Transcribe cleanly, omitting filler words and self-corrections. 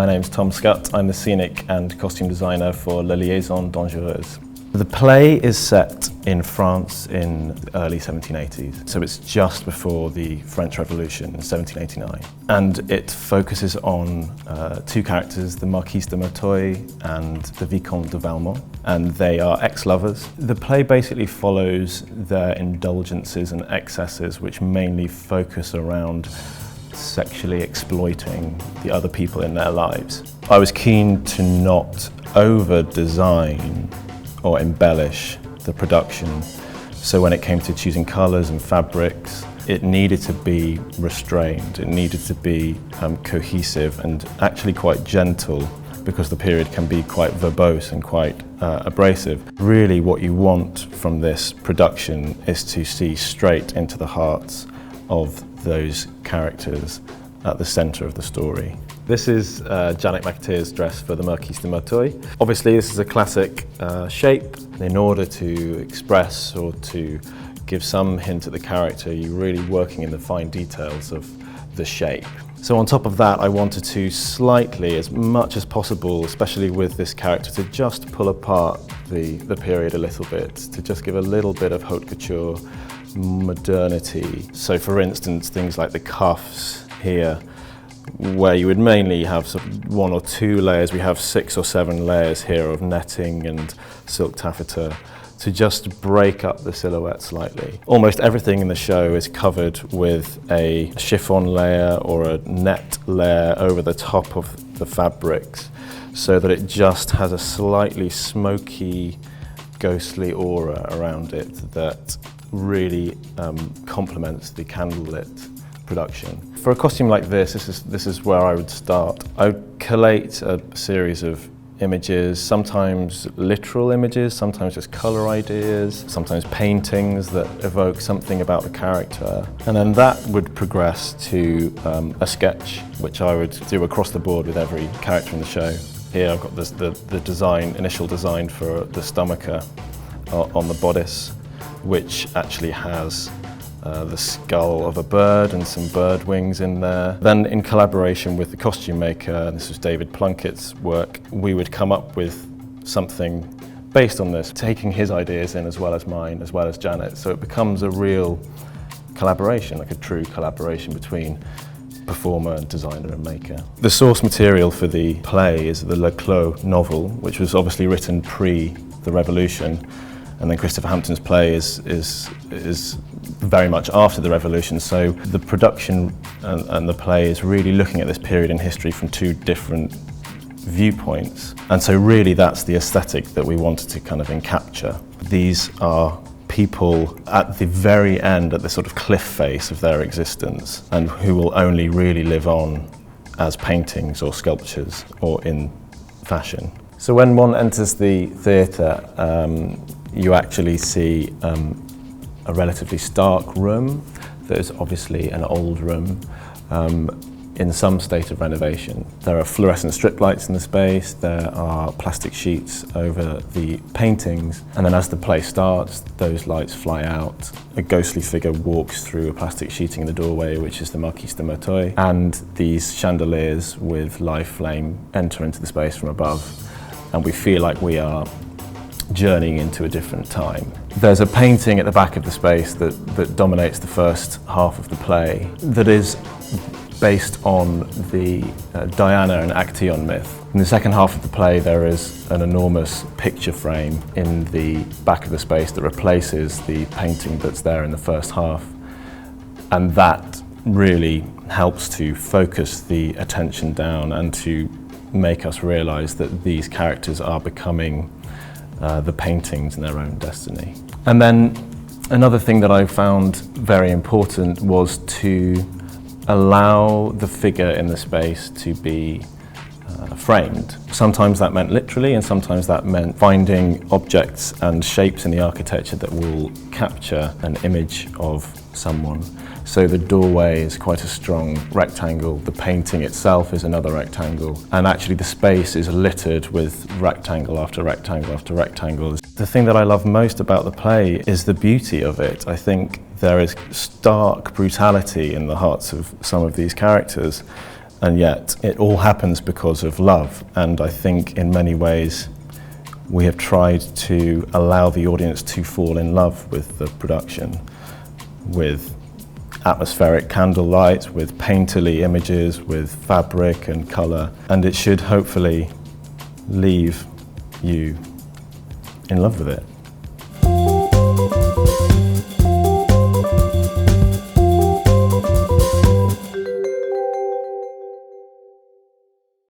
My name's Tom Scutt. I'm the scenic and costume designer for Les Liaisons Dangereuses. The play is set in France in the early 1780s, so it's just before the French Revolution in 1789. And it focuses on two characters, the Marquise de Merteuil and the Vicomte de Valmont, and they are ex-lovers. The play basically follows their indulgences and excesses, which mainly focus around sexually exploiting the other people in their lives. I was keen to not over-design or embellish the production, so when it came to choosing colours and fabrics, it needed to be restrained, it needed to be cohesive and actually quite gentle, because the period can be quite verbose and quite abrasive. Really what you want from this production is to see straight into the hearts of those characters at the centre of the story. This is Janet McTeer's dress for the Marquise de Merteuil. Obviously this is a classic shape. In order to express or to give some hint at the character, you're really working in the fine details of the shape. So on top of that, I wanted to slightly, as much as possible, especially with this character, to just pull apart the period a little bit, to just give a little bit of haute couture modernity. So for instance, things like the cuffs here, where you would mainly have sort of 1 or 2 layers, we have 6 or 7 layers here of netting and silk taffeta to just break up the silhouette slightly. Almost everything in the show is covered with a chiffon layer or a net layer over the top of the fabrics, so that it just has a slightly smoky, ghostly aura around it that really complements the candlelit production. For a costume like this is where I would start. I would collate a series of images, sometimes literal images, sometimes just colour ideas, sometimes paintings that evoke something about the character. And then that would progress to a sketch, which I would do across the board with every character in the show. Here I've got the initial design for the stomacher on the bodice, which actually has the skull of a bird and some bird wings in there. Then in collaboration with the costume maker, this was David Plunkett's work, we would come up with something based on this, taking his ideas in as well as mine, as well as Janet. So it becomes a real collaboration, like a true collaboration between performer and designer and maker. The source material for the play is the Le Clos novel, which was obviously written pre the Revolution. And then Christopher Hampton's play is very much after the Revolution, so the production and the play is really looking at this period in history from 2 different viewpoints. And so really that's the aesthetic that we wanted to kind of encapture. These are people at the very end, at the sort of cliff face of their existence, and who will only really live on as paintings or sculptures or in fashion. So when one enters the theatre, you actually see a relatively stark room. There's obviously an old room in some state of renovation. There are fluorescent strip lights in the space, there are plastic sheets over the paintings, and then as the play starts, those lights fly out. A ghostly figure walks through a plastic sheeting in the doorway, which is the Marquise de Merteuil, and these chandeliers with live flame enter into the space from above, and we feel like we are journeying into a different time. There's a painting at the back of the space that dominates the first half of the play that is based on the Diana and Actaeon myth. In the second half of the play there is an enormous picture frame in the back of the space that replaces the painting that's there in the first half, and that really helps to focus the attention down and to make us realise that these characters are becoming the paintings in their own destiny. And then another thing that I found very important was to allow the figure in the space to be framed. Sometimes that meant literally, and sometimes that meant finding objects and shapes in the architecture that will capture an image of someone. So the doorway is quite a strong rectangle, the painting itself is another rectangle, and actually the space is littered with rectangle after rectangle after rectangle. The thing that I love most about the play is the beauty of it. I think there is stark brutality in the hearts of some of these characters, And yet it all happens because of love. And I think in many ways we have tried to allow the audience to fall in love with the production, with atmospheric candlelight, with painterly images, with fabric and colour. And it should hopefully leave you in love with it.